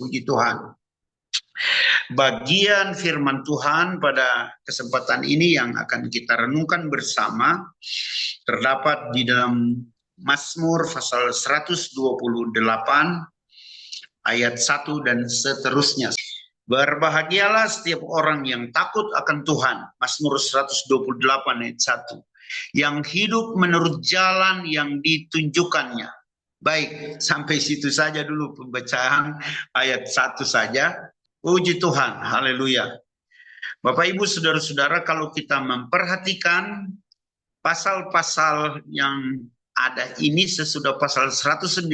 Puji Tuhan. Bagian firman Tuhan pada kesempatan ini yang akan kita renungkan bersama terdapat di dalam Mazmur pasal 128 ayat 1 dan seterusnya. Berbahagialah setiap orang yang takut akan Tuhan. Mazmur 128 ayat 1. Yang hidup menurut jalan yang ditunjukkannya. Baik, sampai situ saja dulu pembacaan ayat 1 saja. Puji Tuhan, haleluya. Bapak Ibu Saudara-saudara, kalau kita memperhatikan pasal-pasal yang ada ini sesudah pasal 119,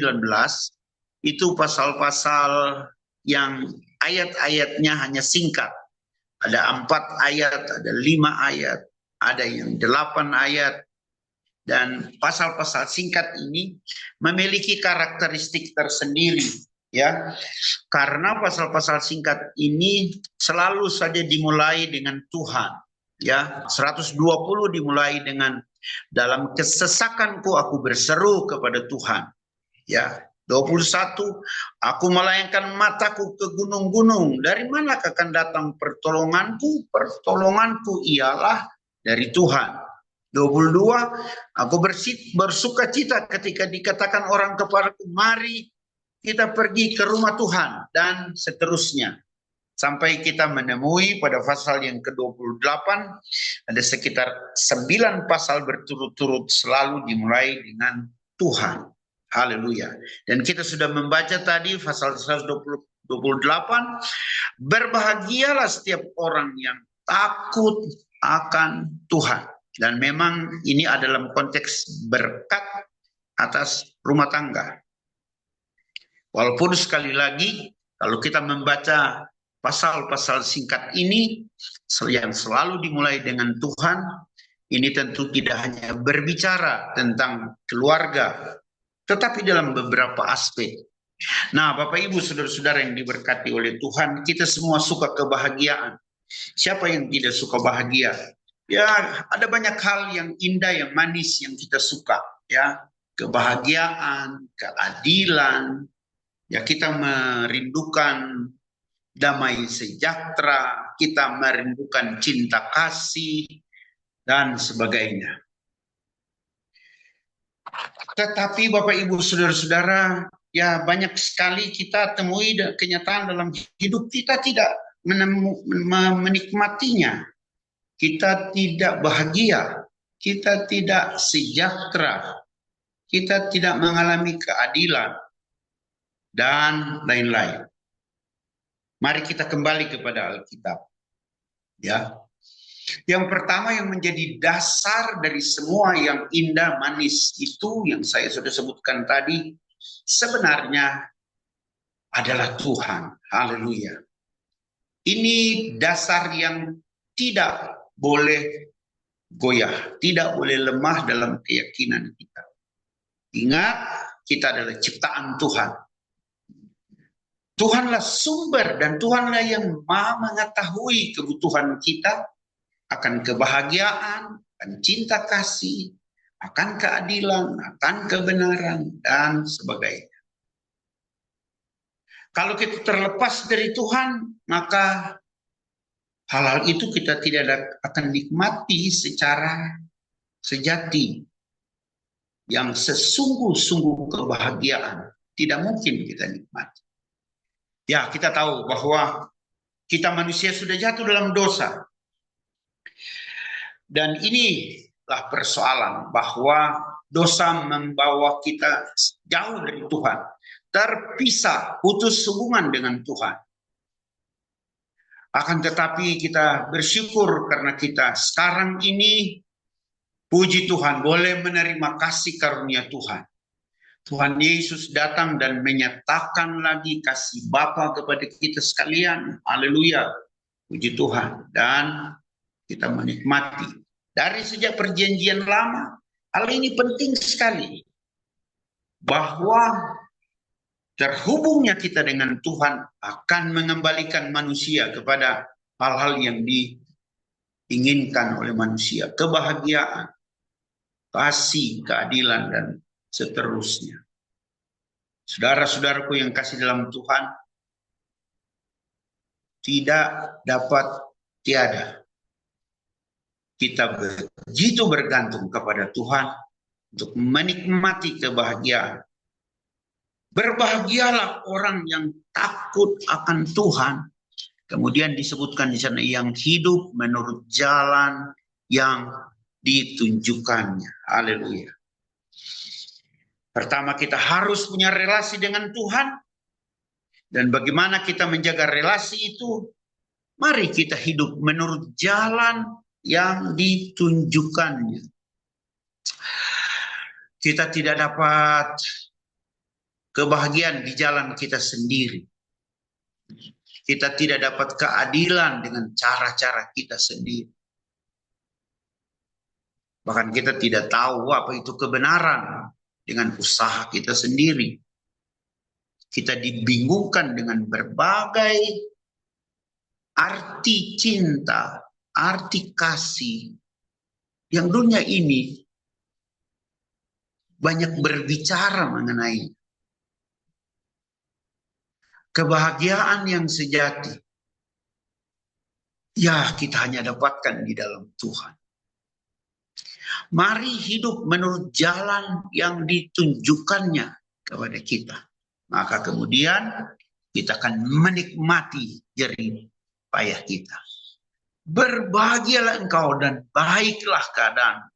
itu pasal-pasal yang ayat-ayatnya hanya singkat. Ada 4 ayat, ada 5 ayat, ada yang 8 ayat. Dan pasal-pasal singkat ini memiliki karakteristik tersendiri, ya. Karena pasal-pasal singkat ini selalu saja dimulai dengan Tuhan, ya. 120 dimulai dengan dalam kesesakanku aku berseru kepada Tuhan, ya. 21 aku melayangkan mataku ke gunung-gunung, dari mana akan datang pertolonganku? Pertolonganku ialah dari Tuhan. 22 aku bersuka cita ketika dikatakan orang kepadaku, mari kita pergi ke rumah Tuhan, dan seterusnya. Sampai kita menemui pada pasal yang ke-28, ada sekitar 9 pasal berturut-turut selalu dimulai dengan Tuhan. Haleluya. Dan kita sudah membaca tadi pasal 128, berbahagialah setiap orang yang takut akan Tuhan. Dan memang ini adalah konteks berkat atas rumah tangga. Walaupun sekali lagi, kalau kita membaca pasal-pasal singkat ini, yang selalu dimulai dengan Tuhan, ini tentu tidak hanya berbicara tentang keluarga, tetapi dalam beberapa aspek. Nah, Bapak Ibu Saudara-saudara yang diberkati oleh Tuhan, kita semua suka kebahagiaan. Siapa yang tidak suka bahagia? Ya, ada banyak hal yang indah, yang manis yang kita suka, ya. Kebahagiaan, keadilan, ya, kita merindukan damai sejahtera, kita merindukan cinta kasih, dan sebagainya. Tetapi Bapak Ibu Saudara-saudara, ya banyak sekali kita temui kenyataan dalam hidup kita tidak menikmatinya. Kita tidak bahagia, kita tidak sejahtera, kita tidak mengalami keadilan, dan lain-lain. Mari kita kembali kepada Alkitab. Ya. Yang pertama yang menjadi dasar dari semua yang indah manis itu yang saya sudah sebutkan tadi, sebenarnya adalah Tuhan. Haleluya. Ini dasar yang tidak boleh goyah, tidak boleh lemah dalam keyakinan kita. Ingat, kita adalah ciptaan Tuhan. Tuhanlah sumber dan Tuhanlah yang maha mengetahui kebutuhan kita akan kebahagiaan, akan cinta kasih, akan keadilan, akan kebenaran, dan sebagainya. Kalau kita terlepas dari Tuhan, maka hal-hal itu kita tidak akan nikmati secara sejati. Yang sesungguh-sungguh kebahagiaan tidak mungkin kita nikmati. Ya, kita tahu bahwa kita manusia sudah jatuh dalam dosa. Dan inilah persoalan, bahwa dosa membawa kita jauh dari Tuhan, terpisah, putus hubungan dengan Tuhan. Akan tetapi kita bersyukur karena kita sekarang ini, puji Tuhan, boleh menerima kasih karunia Tuhan. Tuhan Yesus datang dan menyatakan lagi kasih Bapa kepada kita sekalian. Haleluya. Puji Tuhan. Dan kita menikmati. Dari sejak perjanjian lama, hal ini penting sekali. Bahwa terhubungnya kita dengan Tuhan akan mengembalikan manusia kepada hal-hal yang diinginkan oleh manusia. Kebahagiaan, kasih, keadilan, dan seterusnya. Saudara-saudaraku yang kasih dalam Tuhan, tidak dapat tiada. Kita begitu bergantung kepada Tuhan untuk menikmati kebahagiaan. Berbahagialah orang yang takut akan Tuhan. Kemudian disebutkan di sana yang hidup menurut jalan yang ditunjukkannya. Haleluya. Pertama, kita harus punya relasi dengan Tuhan. Dan bagaimana kita menjaga relasi itu? Mari kita hidup menurut jalan yang ditunjukkannya. Kita tidak dapat kebahagiaan di jalan kita sendiri. Kita tidak dapat keadilan dengan cara-cara kita sendiri. Bahkan kita tidak tahu apa itu kebenaran dengan usaha kita sendiri. Kita dibingungkan dengan berbagai arti cinta, arti kasih yang dunia ini banyak berbicara mengenai kebahagiaan yang sejati. Ya, kita hanya dapatkan di dalam Tuhan. Mari hidup menurut jalan yang ditunjukkannya kepada kita. Maka kemudian kita akan menikmati jerih payah kita. Berbahagialah engkau dan baiklah keadaan.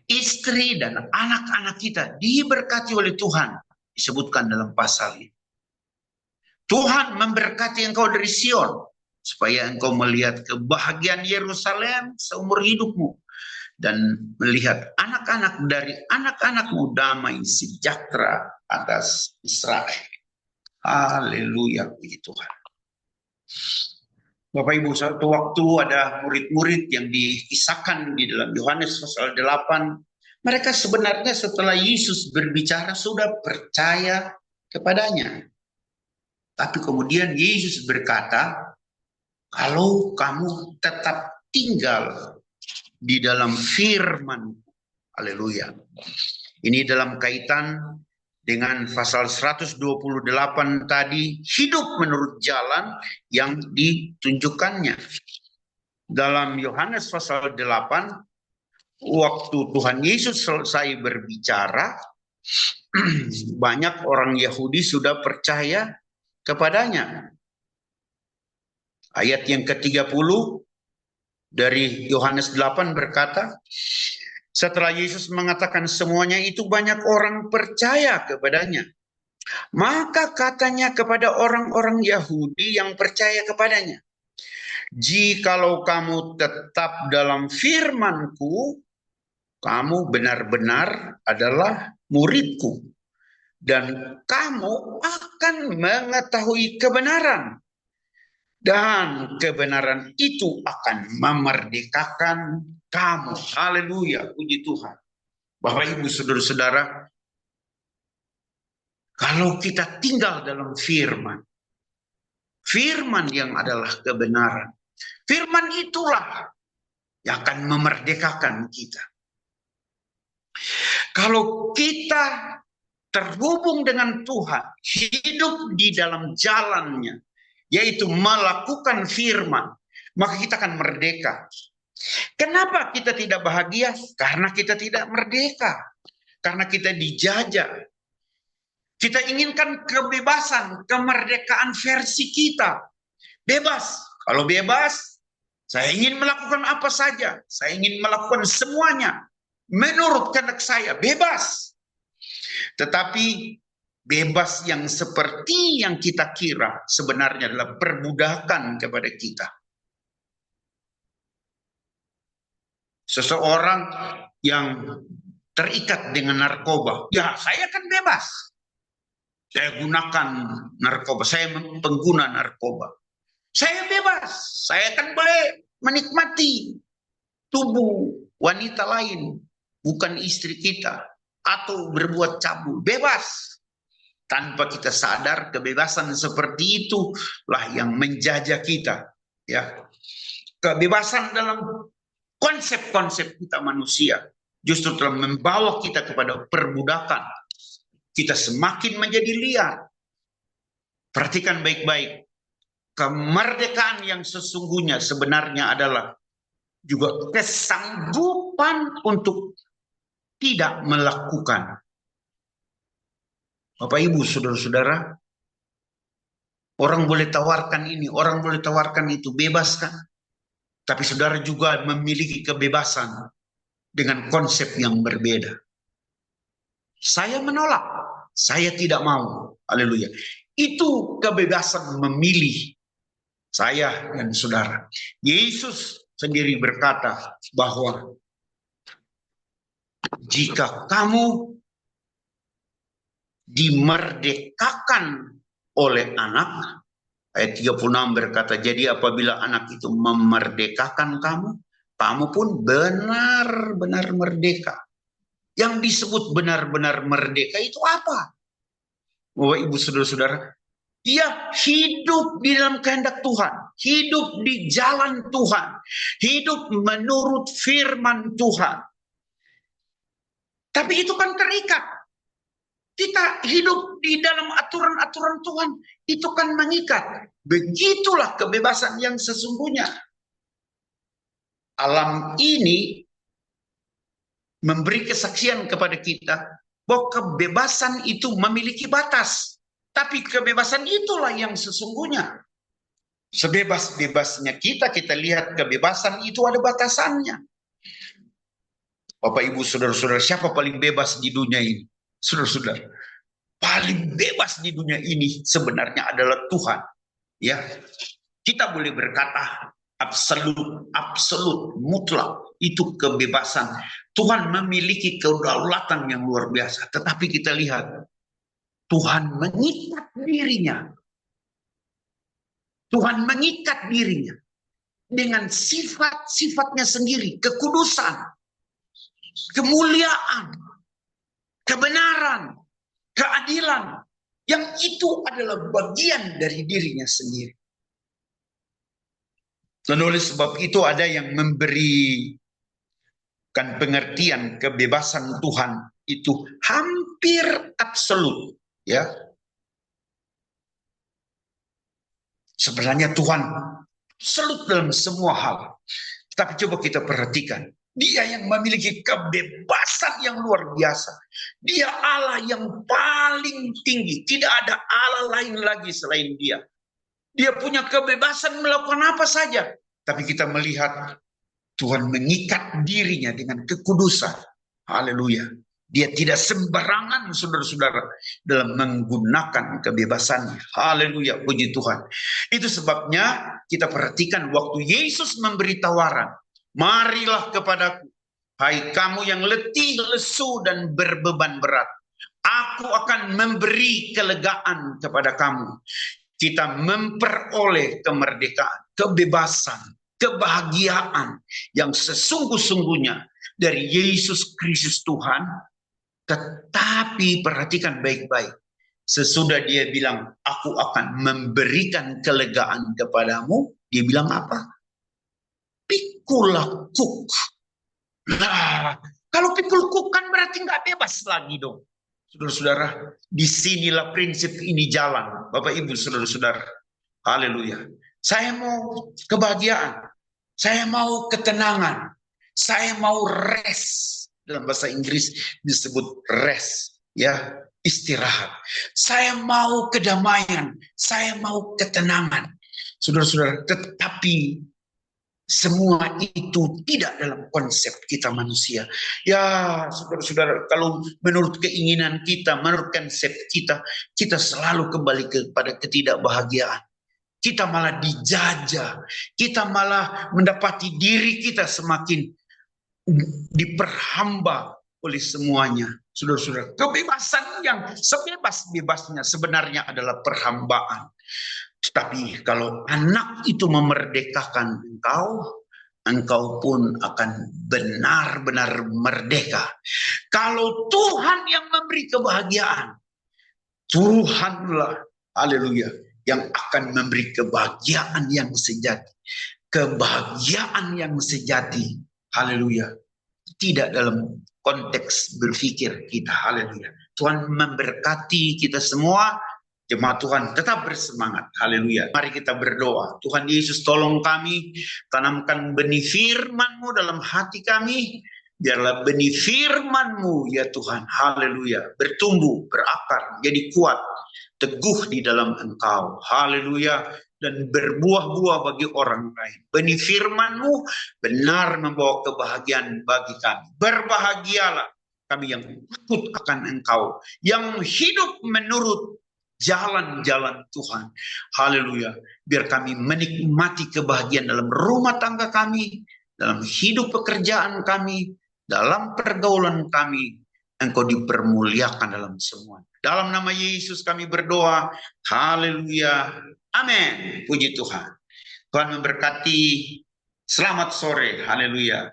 Istri dan anak-anak kita diberkati oleh Tuhan. Disebutkan dalam pasal ini. Tuhan memberkati engkau dari Sion. Supaya engkau melihat kebahagiaan Yerusalem seumur hidupmu. Dan melihat anak-anak dari anak-anakmu damai sejahtera atas Israel. Haleluya, puji Tuhan. Bapak Ibu, suatu waktu ada murid-murid yang dikisahkan di dalam Yohanes pasal 8. Mereka sebenarnya setelah Yesus berbicara sudah percaya kepadanya. Tapi kemudian Yesus berkata, kalau kamu tetap tinggal di dalam firman, haleluya. Ini dalam kaitan dengan pasal 128 tadi, hidup menurut jalan yang ditunjukkannya. Dalam Yohanes pasal 8, waktu Tuhan Yesus selesai berbicara, banyak orang Yahudi sudah percaya kepadanya. Ayat yang ke-30 dari Yohanes 8 berkata, setelah Yesus mengatakan semuanya itu banyak orang percaya kepadanya. Maka katanya kepada orang-orang Yahudi yang percaya kepadanya, jikalau kamu tetap dalam firman-Ku, kamu benar-benar adalah murid-Ku. Dan kamu akan mengetahui kebenaran. Dan kebenaran itu akan memerdekakan kamu. Haleluya, puji Tuhan. Bapak Ibu saudara-saudara, kalau kita tinggal dalam firman, firman yang adalah kebenaran, firman itulah yang akan memerdekakan kita. Kalau kita terhubung dengan Tuhan, hidup di dalam jalannya, yaitu melakukan firman, maka kita akan merdeka. Kenapa kita tidak bahagia? Karena kita tidak merdeka. Karena kita dijajah. Kita inginkan kebebasan, kemerdekaan versi kita. Bebas. Kalau bebas, saya ingin melakukan apa saja. Saya ingin melakukan semuanya. Menurut kehendak saya, bebas. Tetapi bebas yang seperti yang kita kira sebenarnya adalah perbudakan kepada kita. Seseorang yang terikat dengan narkoba, ya saya kan bebas. Saya gunakan narkoba, saya pengguna narkoba. Saya bebas, saya kan boleh menikmati tubuh wanita lain, bukan istri kita, atau berbuat cabul, bebas. Tanpa kita sadar, kebebasan seperti itulah yang menjajah kita. Ya, kebebasan dalam konsep-konsep kita manusia justru telah membawa kita kepada perbudakan. Kita semakin menjadi liar. Perhatikan baik-baik. kemerdekaan yang sesungguhnya sebenarnya adalah juga kesanggupan untuk tidak melakukan. Bapak Ibu, saudara-saudara, orang boleh tawarkan ini, orang boleh tawarkan itu, bebas kan? Tapi saudara juga memiliki kebebasan dengan konsep yang berbeda. Saya menolak, saya tidak mau. Haleluya. Itu kebebasan memilih saya dan saudara. Yesus sendiri berkata bahwa jika kamu dimerdekakan oleh anak, ayat 36 berkata, jadi apabila anak itu memerdekakan kamu, kamu pun benar-benar merdeka. Yang disebut benar-benar merdeka itu apa? Bapak Ibu saudara-saudara, dia hidup di dalam kehendak Tuhan, hidup di jalan Tuhan, hidup menurut firman Tuhan. Tapi itu kan terikat. Kita hidup di dalam aturan-aturan Tuhan, itu kan mengikat. Begitulah kebebasan yang sesungguhnya. Alam ini memberi kesaksian kepada kita bahwa kebebasan itu memiliki batas. Tapi kebebasan itulah yang sesungguhnya. Sebebas-bebasnya kita lihat kebebasan itu ada batasannya. Bapak Ibu saudara-saudara, siapa paling bebas di dunia ini? Saudara-saudara, paling bebas di dunia ini sebenarnya adalah Tuhan. Ya, kita boleh berkata absolut, mutlak, itu kebebasan. Tuhan memiliki kedaulatan yang luar biasa. Tetapi kita lihat, Tuhan mengikat dirinya. Tuhan mengikat dirinya dengan sifat-sifatnya sendiri, kekudusan, kemuliaan, kebenaran, keadilan, yang itu adalah bagian dari dirinya sendiri. Dan oleh sebab itu ada yang memberikan pengertian kebebasan Tuhan itu hampir absolut, ya. Sebenarnya Tuhan absolut dalam semua hal. Tapi coba kita perhatikan, Dia yang memiliki kebebasan yang luar biasa. Dia Allah yang paling tinggi. Tidak ada Allah lain lagi selain Dia. Dia punya kebebasan melakukan apa saja. Tapi kita melihat Tuhan mengikat dirinya dengan kekudusan. Haleluya. Dia tidak sembarangan, saudara-saudara, dalam menggunakan kebebasannya. Haleluya, puji Tuhan. Itu sebabnya kita perhatikan waktu Yesus memberi tawaran. Marilah kepadaku, hai kamu yang letih, lesu, dan berbeban berat. Aku akan memberi kelegaan kepada kamu. Kita memperoleh kemerdekaan, kebebasan, kebahagiaan yang sesungguh-sungguhnya dari Yesus Kristus Tuhan. Tetapi perhatikan baik-baik. Sesudah dia bilang, aku akan memberikan kelegaan kepadamu. Dia bilang apa? Pikul kuk. Nah, kalau pikul kuk kan berarti nggak bebas lagi dong. Saudara-saudara, disinilah prinsip ini jalan. Bapak Ibu, saudara-saudara. Haleluya. Saya mau kebahagiaan. Saya mau ketenangan. Saya mau rest. Dalam bahasa Inggris disebut rest, ya, istirahat. Saya mau kedamaian, saya mau ketenangan. Saudara-saudara, tetapi semua itu tidak dalam konsep kita manusia. Ya, saudara-saudara, kalau menurut keinginan kita, menurut konsep kita, kita selalu kembali kepada ketidakbahagiaan. Kita malah dijajah, kita malah mendapati diri kita semakin diperhamba oleh semuanya. Saudara-saudara, kebebasan yang sebebas-bebasnya sebenarnya adalah perhambaan. Tetapi kalau anak itu memerdekakan engkau pun akan benar-benar merdeka. Kalau Tuhan yang memberi kebahagiaan, Tuhanlah, haleluya, yang akan memberi kebahagiaan yang sejati. Kebahagiaan yang sejati, haleluya, tidak dalam konteks berpikir kita, haleluya. Tuhan memberkati kita semua. Jemaat Tuhan tetap bersemangat. Haleluya. Mari kita berdoa. Tuhan Yesus, tolong kami, tanamkan benih firman-Mu dalam hati kami. Biarlah benih firman-Mu ya Tuhan, haleluya, bertumbuh, berakar, jadi kuat, teguh di dalam Engkau. Haleluya. Dan berbuah-buah bagi orang lain. Benih firman-Mu benar membawa kebahagiaan bagi kami. Berbahagialah kami yang takut akan Engkau, yang hidup menurut jalan-jalan Tuhan. Haleluya. Biar kami menikmati kebahagiaan dalam rumah tangga kami, dalam hidup pekerjaan kami, dalam pergaulan kami. Engkau dipermuliakan dalam semua. Dalam nama Yesus kami berdoa. Haleluya. Amin. Puji Tuhan. Tuhan memberkati. Selamat sore. Haleluya.